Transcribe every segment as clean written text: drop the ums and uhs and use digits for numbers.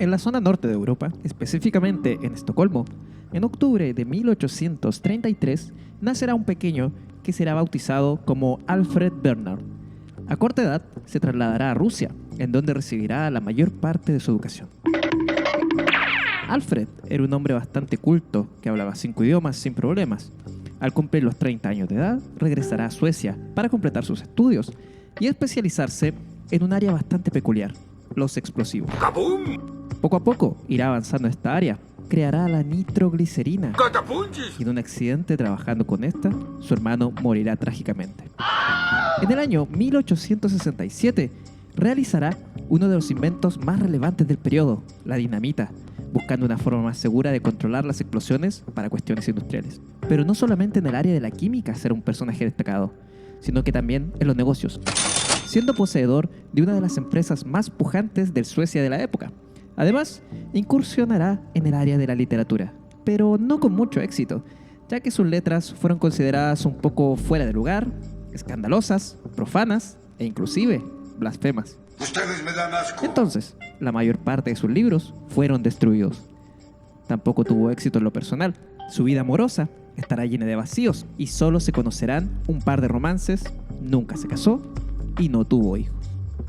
En la zona norte de Europa, específicamente en Estocolmo, en octubre de 1833 nacerá un pequeño que será bautizado como Alfred Bernard. A corta edad se trasladará a Rusia, en donde recibirá la mayor parte de su educación. Alfred era un hombre bastante culto que hablaba 5 idiomas sin problemas. Al cumplir los 30 años de edad, regresará a Suecia para completar sus estudios y especializarse en un área bastante peculiar, los explosivos. ¡Kabum! Poco a poco irá avanzando en esta área. Creará la nitroglicerina. Y en un accidente trabajando con esta, su hermano morirá trágicamente. En el año 1867 realizará uno de los inventos más relevantes del periodo, la dinamita, buscando una forma más segura de controlar las explosiones para cuestiones industriales. Pero no solamente en el área de la química será un personaje destacado, sino que también en los negocios, siendo poseedor de una de las empresas más pujantes del Suecia de la época. Además, incursionará en el área de la literatura, pero no con mucho éxito, ya que sus letras fueron consideradas un poco fuera de lugar, escandalosas, profanas e inclusive blasfemas. Ustedes me dan asco. Entonces, la mayor parte de sus libros fueron destruidos. Tampoco tuvo éxito en lo personal. Su vida amorosa estará llena de vacíos y solo se conocerán un par de romances, nunca se casó y no tuvo hijos.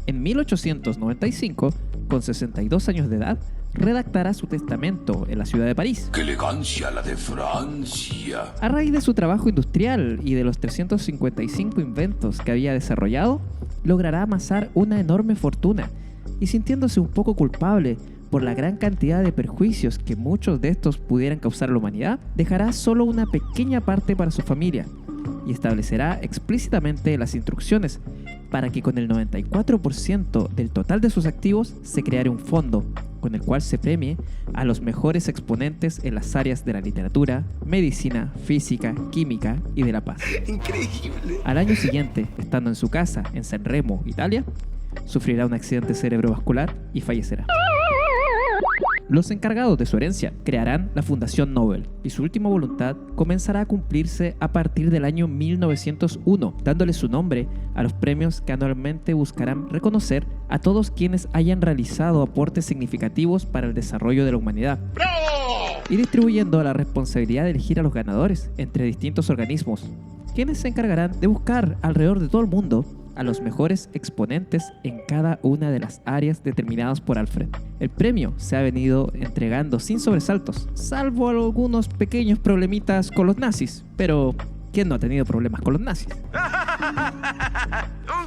En 1895, con 62 años de edad, redactará su testamento en la ciudad de París. ¡Qué elegancia la de Francia! A raíz de su trabajo industrial y de los 355 inventos que había desarrollado, logrará amasar una enorme fortuna y sintiéndose un poco culpable por la gran cantidad de perjuicios que muchos de estos pudieran causar a la humanidad, dejará solo una pequeña parte para su familia y establecerá explícitamente las instrucciones para que con el 94% del total de sus activos se creara un fondo con el cual se premie a los mejores exponentes en las áreas de la literatura, medicina, física, química y de la paz. ¡Increíble! Al año siguiente, estando en su casa en San Remo, Italia, sufrirá un accidente cerebrovascular y fallecerá. Los encargados de su herencia crearán la Fundación Nobel y su última voluntad comenzará a cumplirse a partir del año 1901, dándole su nombre a los premios que anualmente buscarán reconocer a todos quienes hayan realizado aportes significativos para el desarrollo de la humanidad. ¡Bravo! Y distribuyendo la responsabilidad de elegir a los ganadores entre distintos organismos, quienes se encargarán de buscar alrededor de todo el mundo a los mejores exponentes en cada una de las áreas determinadas por Alfred. El premio se ha venido entregando sin sobresaltos, salvo algunos pequeños problemitas con los nazis, pero ¿quién no ha tenido problemas con los nazis? ¡Un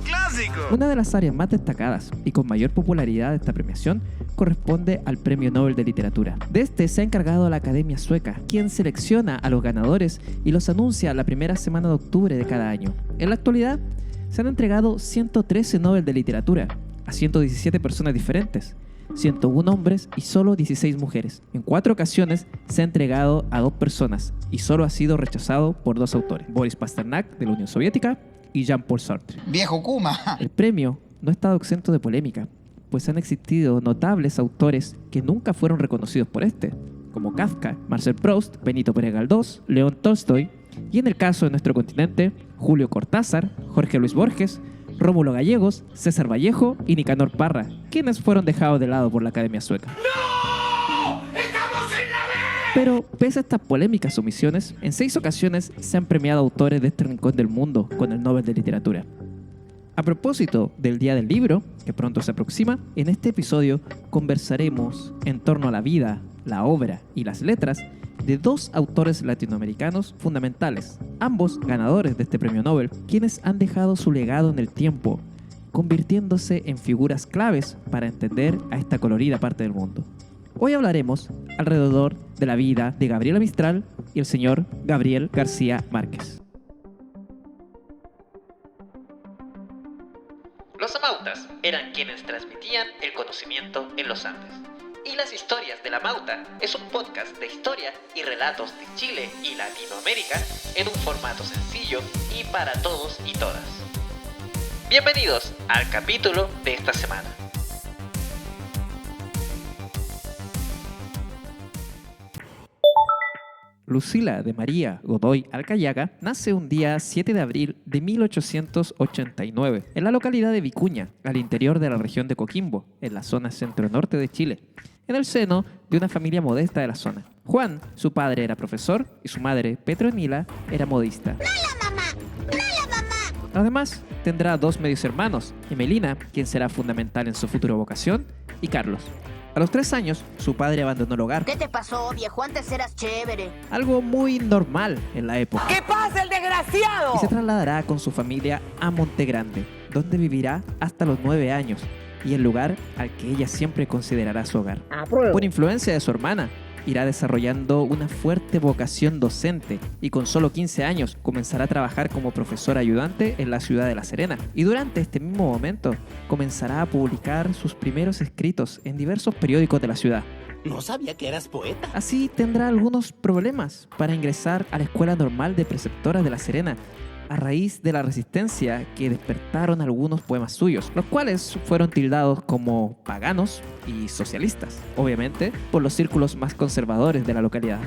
clásico! Una de las áreas más destacadas y con mayor popularidad de esta premiación corresponde al Premio Nobel de Literatura. De este se ha encargado la Academia Sueca, quien selecciona a los ganadores y los anuncia la primera semana de octubre de cada año. En la actualidad, se han entregado 113 Nobel de Literatura a 117 personas diferentes, 101 hombres y solo 16 mujeres. En 4 ocasiones se ha entregado a 2 personas y solo ha sido rechazado por 2 autores, Boris Pasternak de la Unión Soviética y Jean-Paul Sartre. ¡Viejo Kuma! El premio no ha estado exento de polémica, pues han existido notables autores que nunca fueron reconocidos por este, como Kafka, Marcel Proust, Benito Pérez Galdós, León Tolstoy, y en el caso de nuestro continente, Julio Cortázar, Jorge Luis Borges, Rómulo Gallegos, César Vallejo y Nicanor Parra, quienes fueron dejados de lado por la Academia Sueca. ¡No! ¡Estamos en la B! Pero, pese a estas polémicas omisiones, en 6 ocasiones se han premiado autores de este rincón del mundo con el Nobel de Literatura. A propósito del Día del Libro, que pronto se aproxima, en este episodio conversaremos en torno a la vida, la obra y las letras de 2 autores latinoamericanos fundamentales, ambos ganadores de este premio Nobel, quienes han dejado su legado en el tiempo, convirtiéndose en figuras claves para entender a esta colorida parte del mundo. Hoy hablaremos alrededor de la vida de Gabriela Mistral y el señor Gabriel García Márquez. Los amautas eran quienes transmitían el conocimiento en los Andes. Y Las Historias de la Mauta es un podcast de historia y relatos de Chile y Latinoamérica en un formato sencillo y para todos y todas. Bienvenidos al capítulo de esta semana. Lucila de María Godoy Alcayaga nace un día 7 de abril de 1889 en la localidad de Vicuña, al interior de la región de Coquimbo, en la zona centro-norte de Chile. en el seno de una familia modesta de la zona. Juan, su padre era profesor y su madre, Petronila, era modista. Además, tendrá 2 medios hermanos, Emelina, quien será fundamental en su futura vocación, y Carlos. A los 3 años, su padre abandonó el hogar. ¿Qué te pasó, viejo? Antes eras chévere. Algo muy normal en la época. ¿Qué pasa, el desgraciado? Y se trasladará con su familia a Montegrande, donde vivirá hasta los 9 años, y el lugar al que ella siempre considerará su hogar. Por influencia de su hermana, irá desarrollando una fuerte vocación docente y con solo 15 años comenzará a trabajar como profesora ayudante en la ciudad de La Serena. Y durante este mismo momento comenzará a publicar sus primeros escritos en diversos periódicos de la ciudad. No sabía que eras poeta. Así tendrá algunos problemas para ingresar a la Escuela Normal de Preceptoras de La Serena, a raíz de la resistencia que despertaron algunos poemas suyos, los cuales fueron tildados como paganos y socialistas, obviamente por los círculos más conservadores de la localidad.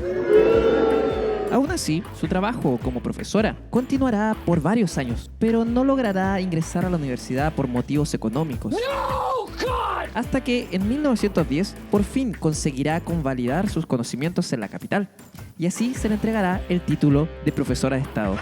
Aún así, su trabajo como profesora continuará por varios años, pero no logrará ingresar a la universidad por motivos económicos. Hasta que en 1910 por fin conseguirá convalidar sus conocimientos en la capital, y así se le entregará el título de profesora de Estado,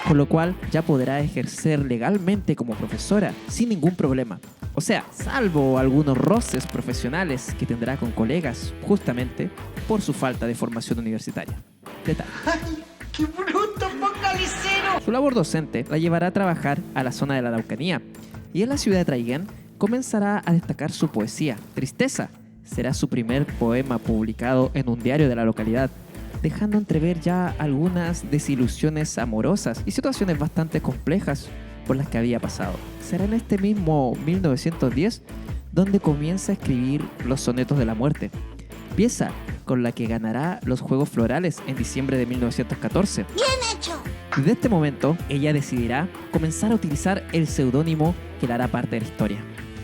con lo cual ya podrá ejercer legalmente como profesora sin ningún problema. O sea, salvo algunos roces profesionales que tendrá con colegas justamente por su falta de formación universitaria. Detalle. ¡Ay, qué bruto, focalicero! Su labor docente la llevará a trabajar a la zona de la Araucanía, y en la ciudad de Traiguén comenzará a destacar su poesía. Tristeza será su primer poema publicado en un diario de la localidad, dejando entrever ya algunas desilusiones amorosas y situaciones bastante complejas por las que había pasado. Será en este mismo 1910 donde comienza a escribir los sonetos de la muerte, pieza con la que ganará los Juegos Florales en diciembre de 1914. ¡Bien hecho! Desde este momento, ella decidirá comenzar a utilizar el seudónimo que le hará parte de la historia,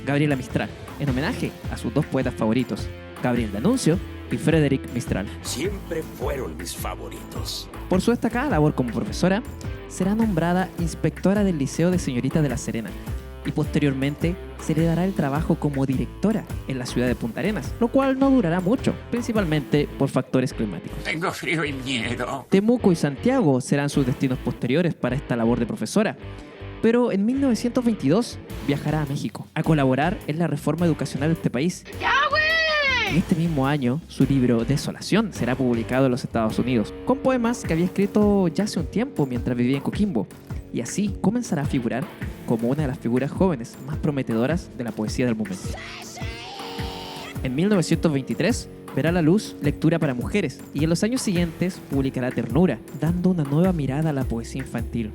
Gabriela Mistral, en homenaje a sus 2 poetas favoritos, Gabriel D'Annunzio y Frederic Mistral. Siempre fueron mis favoritos. Por su destacada labor como profesora, será nombrada inspectora del Liceo de Señoritas de La Serena y posteriormente se le dará el trabajo como directora en la ciudad de Punta Arenas, lo cual no durará mucho, principalmente por factores climáticos. Tengo frío y miedo. Temuco y Santiago serán sus destinos posteriores para esta labor de profesora, pero en 1922 viajará a México a colaborar en la reforma educacional de este país. En este mismo año, su libro Desolación será publicado en los Estados Unidos, con poemas que había escrito ya hace un tiempo mientras vivía en Coquimbo, y así comenzará a figurar como una de las figuras jóvenes más prometedoras de la poesía del momento. En 1923 verá la luz Lectura para Mujeres, y en los años siguientes publicará Ternura, dando una nueva mirada a la poesía infantil.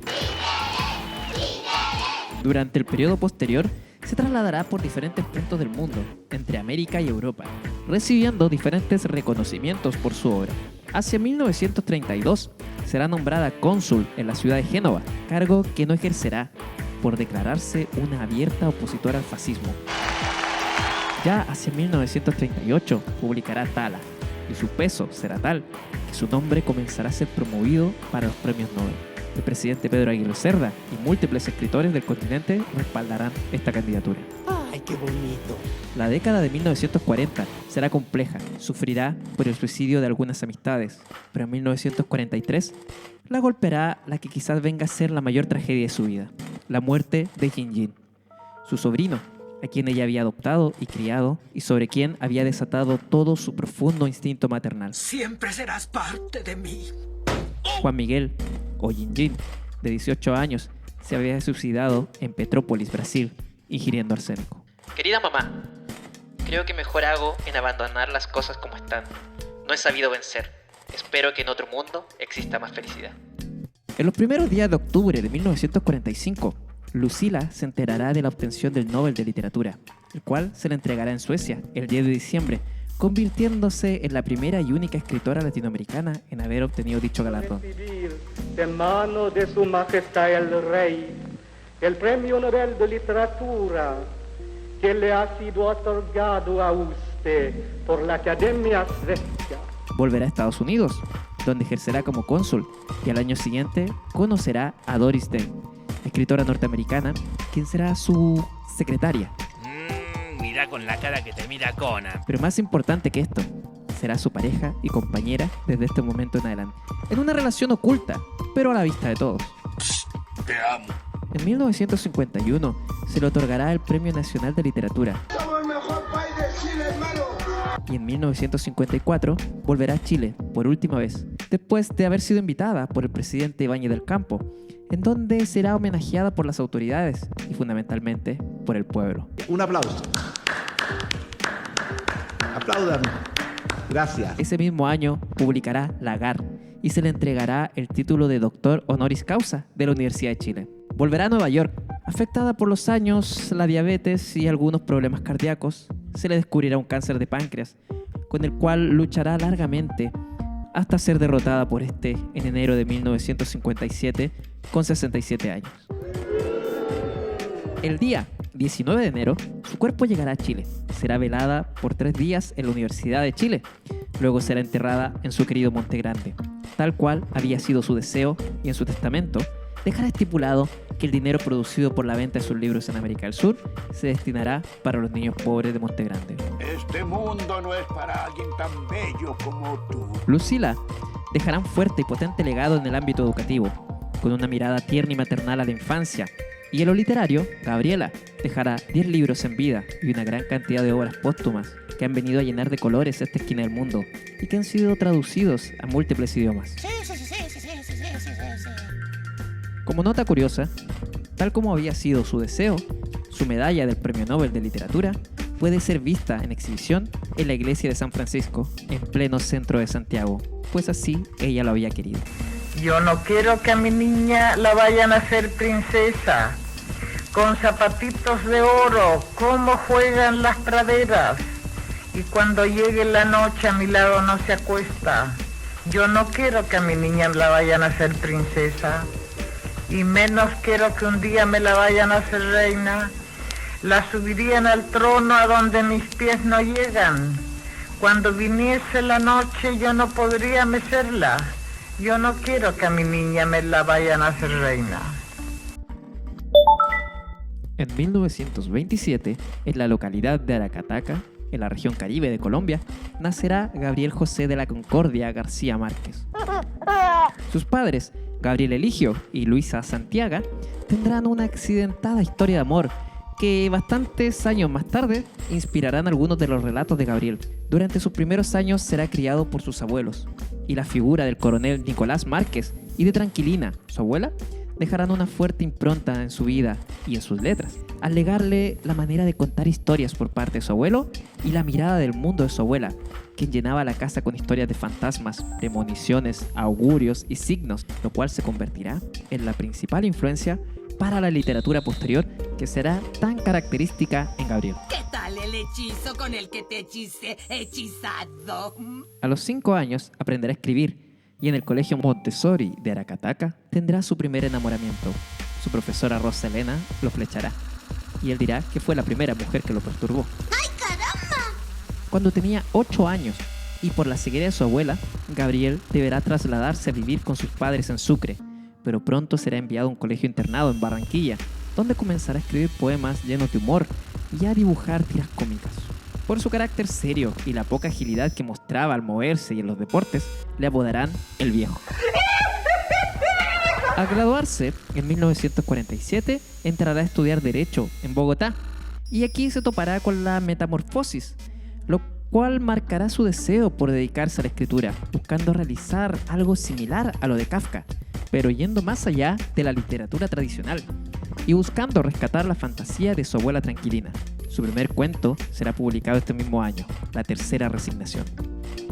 Durante el periodo posterior, se trasladará por diferentes puntos del mundo, entre América y Europa, recibiendo diferentes reconocimientos por su obra. Hacia 1932 será nombrada cónsul en la ciudad de Génova, cargo que no ejercerá por declararse una abierta opositora al fascismo. Ya hacia 1938 publicará Tala, y su peso será tal que su nombre comenzará a ser promovido para los premios Nobel. El presidente Pedro Aguirre Cerda y múltiples escritores del continente respaldarán esta candidatura. Ay, qué bonito. La década de 1940 será compleja, sufrirá por el suicidio de algunas amistades, pero en 1943 la golpeará la que quizás venga a ser la mayor tragedia de su vida, la muerte de Jinjin, su sobrino, a quien ella había adoptado y criado y sobre quien había desatado todo su profundo instinto maternal. Siempre serás parte de mí. Juan Miguel, o Jinjin, de 18 años, se había suicidado en Petrópolis, Brasil, ingiriendo arsénico. Querida mamá, creo que mejor hago en abandonar las cosas como están. No he sabido vencer. Espero que en otro mundo exista más felicidad. En los primeros días de octubre de 1945, Lucila se enterará de la obtención del Nobel de Literatura, el cual se le entregará en Suecia el 10 de diciembre, convirtiéndose en la primera y única escritora latinoamericana en haber obtenido dicho galardón. De mano de su majestad el rey, el premio Nobel de Literatura que le ha sido otorgado a usted por la Academia Suecia. Volverá a Estados Unidos, donde ejercerá como cónsul, y al año siguiente conocerá a Doris Day, escritora norteamericana, quien será su secretaria. Mira mira con la cara que te mira Conan. Pero más importante que esto, será su pareja y compañera desde este momento en adelante. En una relación oculta, pero a la vista de todos. Te amo. En 1951 se le otorgará el Premio Nacional de Literatura. ¡Somos el mejor país de Chile, hermano! Y en 1954 volverá a Chile por última vez, después de haber sido invitada por el presidente Ibáñez del Campo, en donde será homenajeada por las autoridades y fundamentalmente por el pueblo. Un aplauso. Aplaudan. Gracias. Ese mismo año publicará Lagar y se le entregará el título de doctor honoris causa de la Universidad de Chile. Volverá a Nueva York. Afectada por los años, la diabetes y algunos problemas cardíacos, se le descubrirá un cáncer de páncreas, con el cual luchará largamente hasta ser derrotada por este en enero de 1957 con 67 años. El día 19 de enero, su cuerpo llegará a Chile. Será velada por 3 días en la Universidad de Chile. Luego será enterrada en su querido Monte Grande, tal cual había sido su deseo, y en su testamento dejará estipulado que el dinero producido por la venta de sus libros en América del Sur se destinará para los niños pobres de Monte Grande. Este mundo no es para alguien tan bello como tú. Lucila dejará un fuerte y potente legado en el ámbito educativo, con una mirada tierna y maternal a la infancia. Y en lo literario, Gabriela dejará 10 libros en vida y una gran cantidad de obras póstumas que han venido a llenar de colores esta esquina del mundo y que han sido traducidos a múltiples idiomas. Como nota curiosa, tal como había sido su deseo, su medalla del Premio Nobel de Literatura puede ser vista en exhibición en la iglesia de San Francisco, en pleno centro de Santiago, pues así ella lo había querido. Yo no quiero que a mi niña la vayan a hacer princesa, con zapatitos de oro, como juegan las praderas, y cuando llegue la noche a mi lado no se acuesta. Yo no quiero que a mi niña la vayan a hacer princesa, y menos quiero que un día me la vayan a hacer reina. La subirían al trono a donde mis pies no llegan. Cuando viniese la noche yo no podría mecerla. Yo no quiero que a mi niña me la vayan a hacer reina. En 1927, en la localidad de Aracataca, en la región Caribe de Colombia, nacerá Gabriel José de la Concordia García Márquez. Sus padres, Gabriel Eligio y Luisa Santiago, tendrán una accidentada historia de amor que bastantes años más tarde inspirarán algunos de los relatos de Gabriel. Durante sus primeros años será criado por sus abuelos, y la figura del coronel Nicolás Márquez y de Tranquilina, su abuela, dejarán una fuerte impronta en su vida y en sus letras, al legarle la manera de contar historias por parte de su abuelo y la mirada del mundo de su abuela, quien llenaba la casa con historias de fantasmas, premoniciones, augurios y signos, lo cual se convertirá en la principal influencia para la literatura posterior que será tan característica en Gabriel. ¿Qué tal el hechizo con el que te hechicé, hechizado? A los 5 años aprenderá a escribir y en el colegio Montessori de Aracataca tendrá su primer enamoramiento. Su profesora Rosa Elena lo flechará y él dirá que fue la primera mujer que lo perturbó. ¡Ay, caramba! Cuando tenía 8 años y por la ceguera de su abuela, Gabriel deberá trasladarse a vivir con sus padres en Sucre, pero pronto será enviado a un colegio internado en Barranquilla, donde comenzará a escribir poemas llenos de humor y a dibujar tiras cómicas. Por su carácter serio y la poca agilidad que mostraba al moverse y en los deportes, le apodarán El Viejo. Al graduarse, en 1947, entrará a estudiar Derecho en Bogotá, y aquí se topará con la metamorfosis, lo cual marcará su deseo por dedicarse a la escritura, buscando realizar algo similar a lo de Kafka, pero yendo más allá de la literatura tradicional y buscando rescatar la fantasía de su abuela Tranquilina. Su primer cuento será publicado este mismo año, La Tercera Resignación.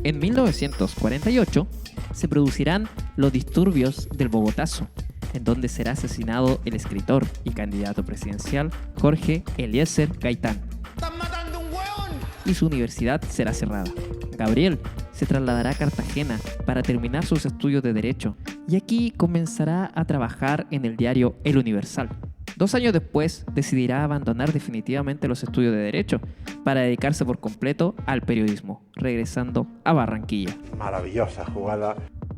En 1948 se producirán Los Disturbios del Bogotazo, en donde será asesinado el escritor y candidato presidencial Jorge Eliezer Gaitán. ¡Están matando un hueón! Y su universidad será cerrada. Gabriel se trasladará a Cartagena para terminar sus estudios de Derecho y aquí comenzará a trabajar en el diario El Universal. 2 años después decidirá abandonar definitivamente los estudios de Derecho para dedicarse por completo al periodismo, regresando a Barranquilla. Maravillosa jugada.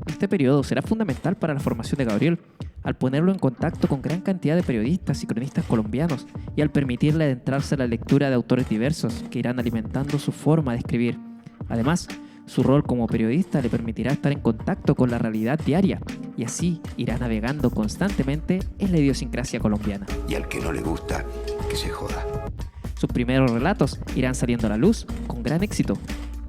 Este periodo será fundamental para la formación de Gabriel, al ponerlo en contacto con gran cantidad de periodistas y cronistas colombianos y al permitirle adentrarse a la lectura de autores diversos que irán alimentando su forma de escribir. Además, su rol como periodista le permitirá estar en contacto con la realidad diaria y así irá navegando constantemente en la idiosincrasia colombiana. Y al que no le gusta, que se joda. Sus primeros relatos irán saliendo a la luz con gran éxito,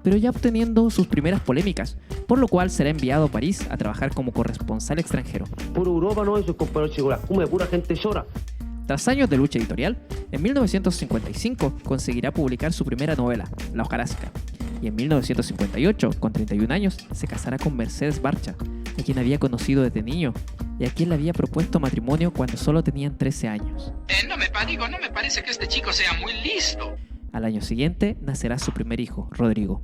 pero ya obteniendo sus primeras polémicas, por lo cual será enviado a París a trabajar como corresponsal extranjero. Puro Europa no, esos compañeros chicos, pura gente llora. Tras años de lucha editorial, en 1955 conseguirá publicar su primera novela, La hojarasca, y en 1958, con 31 años, se casará con Mercedes Barcha, a quien había conocido desde niño y a quien le había propuesto matrimonio cuando solo tenían 13 años. No me parece que este chico sea muy listo. Al año siguiente nacerá su primer hijo, Rodrigo.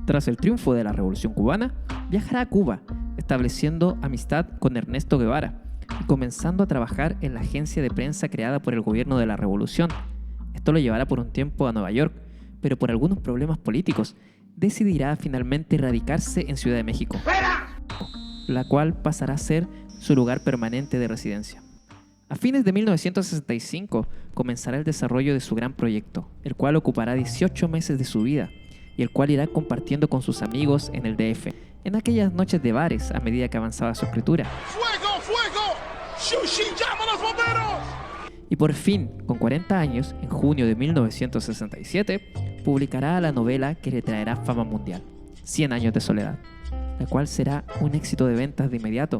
Tras el triunfo de la Revolución Cubana, viajará a Cuba, estableciendo amistad con Ernesto Guevara y comenzando a trabajar en la agencia de prensa creada por el gobierno de la Revolución. Esto lo llevará por un tiempo a Nueva York, pero por algunos problemas políticos decidirá finalmente radicarse en Ciudad de México, la cual pasará a ser su lugar permanente de residencia. A fines de 1965 comenzará el desarrollo de su gran proyecto, el cual ocupará 18 meses de su vida y el cual irá compartiendo con sus amigos en el DF, en aquellas noches de bares a medida que avanzaba su escritura. ¡Fuego, fuego! ¡Shushi, llama a los bomberos! Y por fin, con 40 años, en junio de 1967, publicará la novela que le traerá fama mundial, 100 años de soledad, la cual será un éxito de ventas de inmediato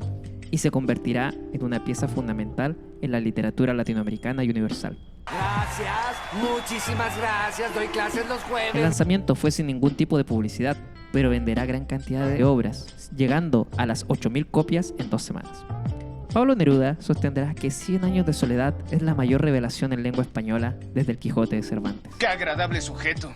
y se convertirá en una pieza fundamental en la literatura latinoamericana y universal. Gracias, muchísimas gracias, doy clases los jueves. El lanzamiento fue sin ningún tipo de publicidad, pero venderá gran cantidad de obras, llegando a las 8.000 copias en 2 semanas. Pablo Neruda sostendrá que 100 años de soledad es la mayor revelación en lengua española desde el Quijote de Cervantes. ¡Qué agradable sujeto!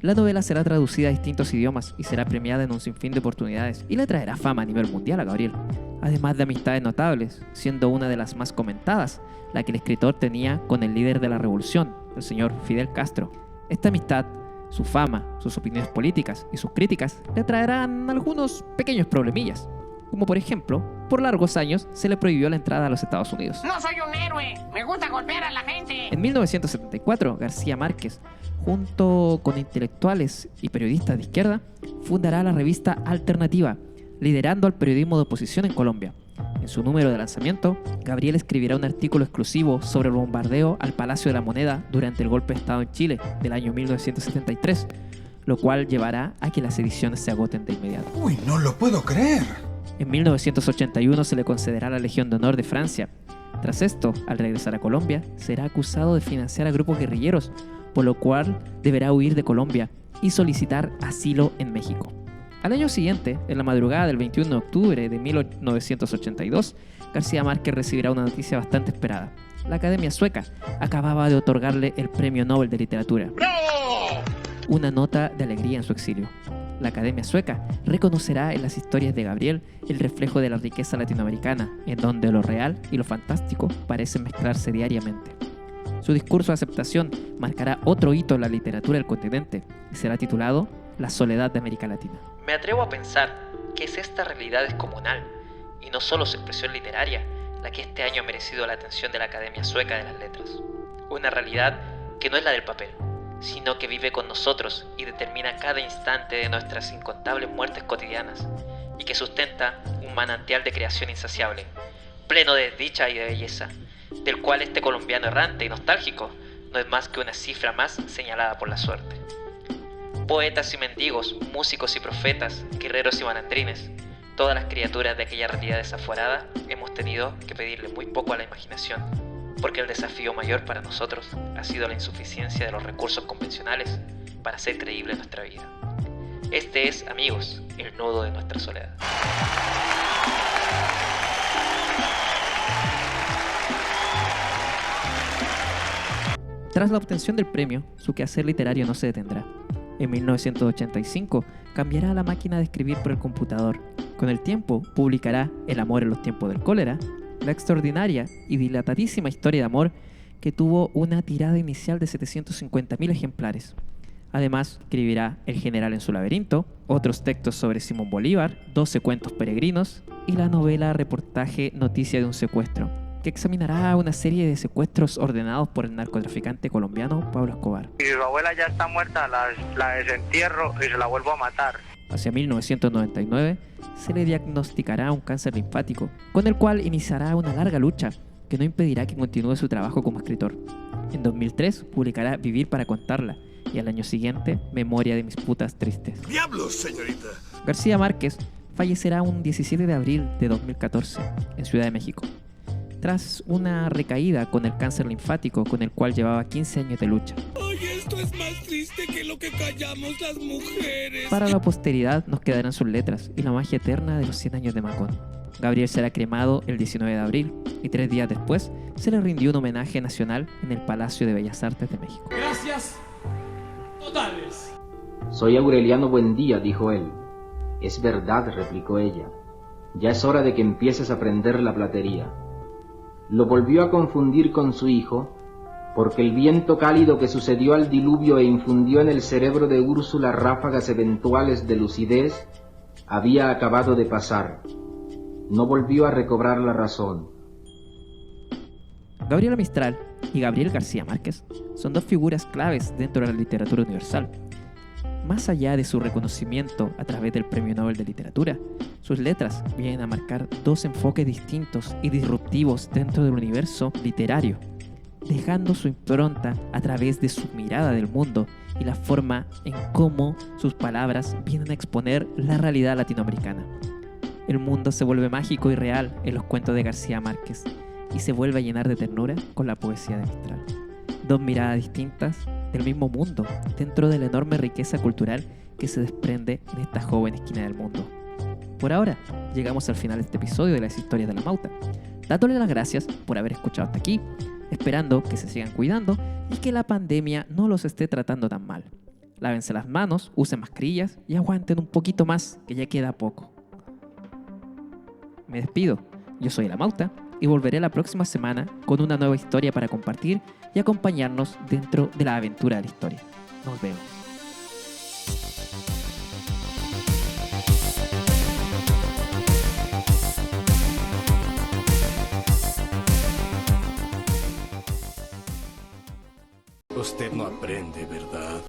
La novela será traducida a distintos idiomas y será premiada en un sinfín de oportunidades y le traerá fama a nivel mundial a Gabriel, además de amistades notables, siendo una de las más comentadas la que el escritor tenía con el líder de la revolución, el señor Fidel Castro. Esta amistad, su fama, sus opiniones políticas y sus críticas le traerán algunos pequeños problemillas, como por ejemplo, por largos años se le prohibió la entrada a los Estados Unidos. No soy un héroe, me gusta golpear a la gente. En 1974, García Márquez, junto con intelectuales y periodistas de izquierda, fundará la revista Alternativa, liderando al periodismo de oposición en Colombia. En su número de lanzamiento, Gabriel escribirá un artículo exclusivo sobre el bombardeo al Palacio de la Moneda durante el golpe de Estado en Chile del año 1973, lo cual llevará a que las ediciones se agoten de inmediato. ¡Uy, no lo puedo creer! En 1981 se le concederá la Legión de Honor de Francia. Tras esto, al regresar a Colombia, será acusado de financiar a grupos guerrilleros, por lo cual deberá huir de Colombia y solicitar asilo en México. Al año siguiente, en la madrugada del 21 de octubre de 1982, García Márquez recibirá una noticia bastante esperada. La Academia Sueca acababa de otorgarle el Premio Nobel de Literatura. ¡Bravo! Una nota de alegría en su exilio. La Academia Sueca reconocerá en las historias de Gabriel el reflejo de la riqueza latinoamericana, en donde lo real y lo fantástico parecen mezclarse diariamente. Su discurso de aceptación marcará otro hito en la literatura del continente y será titulado La soledad de América Latina. Me atrevo a pensar que es esta realidad descomunal, y no solo su expresión literaria, la que este año ha merecido la atención de la Academia Sueca de las Letras. Una realidad que no es la del papel, sino que vive con nosotros y determina cada instante de nuestras incontables muertes cotidianas, y que sustenta un manantial de creación insaciable, pleno de dicha y de belleza, del cual este colombiano errante y nostálgico no es más que una cifra más señalada por la suerte. Poetas y mendigos, músicos y profetas, guerreros y malandrines, todas las criaturas de aquella realidad desaforada hemos tenido que pedirle muy poco a la imaginación, porque el desafío mayor para nosotros ha sido la insuficiencia de los recursos convencionales para hacer creíble nuestra vida. Este es, amigos, el nudo de nuestra soledad. Tras la obtención del premio, su quehacer literario no se detendrá. En 1985 cambiará la máquina de escribir por el computador. Con el tiempo publicará El amor en los tiempos del cólera, la extraordinaria y dilatadísima historia de amor que tuvo una tirada inicial de 750.000 ejemplares. Además, escribirá El general en su laberinto, otros textos sobre Simón Bolívar, 12 cuentos peregrinos y la novela reportaje Noticia de un secuestro, que examinará una serie de secuestros ordenados por el narcotraficante colombiano Pablo Escobar. Si su abuela ya está muerta, la desentierro y se la vuelvo a matar. Hacia 1999 se le diagnosticará un cáncer linfático, con el cual iniciará una larga lucha que no impedirá que continúe su trabajo como escritor. En 2003 publicará Vivir para contarla y al año siguiente Memoria de mis putas tristes. ¡Diablos, señorita! García Márquez fallecerá un 17 de abril de 2014 en Ciudad de México, tras una recaída con el cáncer linfático con el cual llevaba 15 años de lucha. ¡Ay, esto es más triste que lo que callamos las mujeres! Para la posteridad nos quedarán sus letras y la magia eterna de los 100 años de Macón. Gabriel será cremado el 19 de abril y 3 días después se le rindió un homenaje nacional en el Palacio de Bellas Artes de México. Gracias totales. Soy Aureliano Buendía, dijo él. Es verdad, replicó ella. Ya es hora de que empieces a aprender la platería. Lo volvió a confundir con su hijo, porque el viento cálido que sucedió al diluvio e infundió en el cerebro de Úrsula ráfagas eventuales de lucidez, había acabado de pasar. No volvió a recobrar la razón. Gabriela Mistral y Gabriel García Márquez son dos figuras claves dentro de la literatura universal. Más allá de su reconocimiento a través del Premio Nobel de Literatura, sus letras vienen a marcar dos enfoques distintos y disruptivos dentro del universo literario, dejando su impronta a través de su mirada del mundo y la forma en cómo sus palabras vienen a exponer la realidad latinoamericana. El mundo se vuelve mágico y real en los cuentos de García Márquez y se vuelve a llenar de ternura con la poesía de Mistral. Dos miradas distintas del mismo mundo dentro de la enorme riqueza cultural que se desprende en esta joven esquina del mundo. Por ahora, llegamos al final de este episodio de las historias de la Mauta, dándole las gracias por haber escuchado hasta aquí, esperando que se sigan cuidando y que la pandemia no los esté tratando tan mal. Lávense las manos, usen mascarillas y aguanten un poquito más, que ya queda poco. Me despido, yo soy La Mauta y volveré la próxima semana con una nueva historia para compartir y acompañarnos dentro de la aventura de la historia. Nos vemos. Usted no aprende, ¿verdad?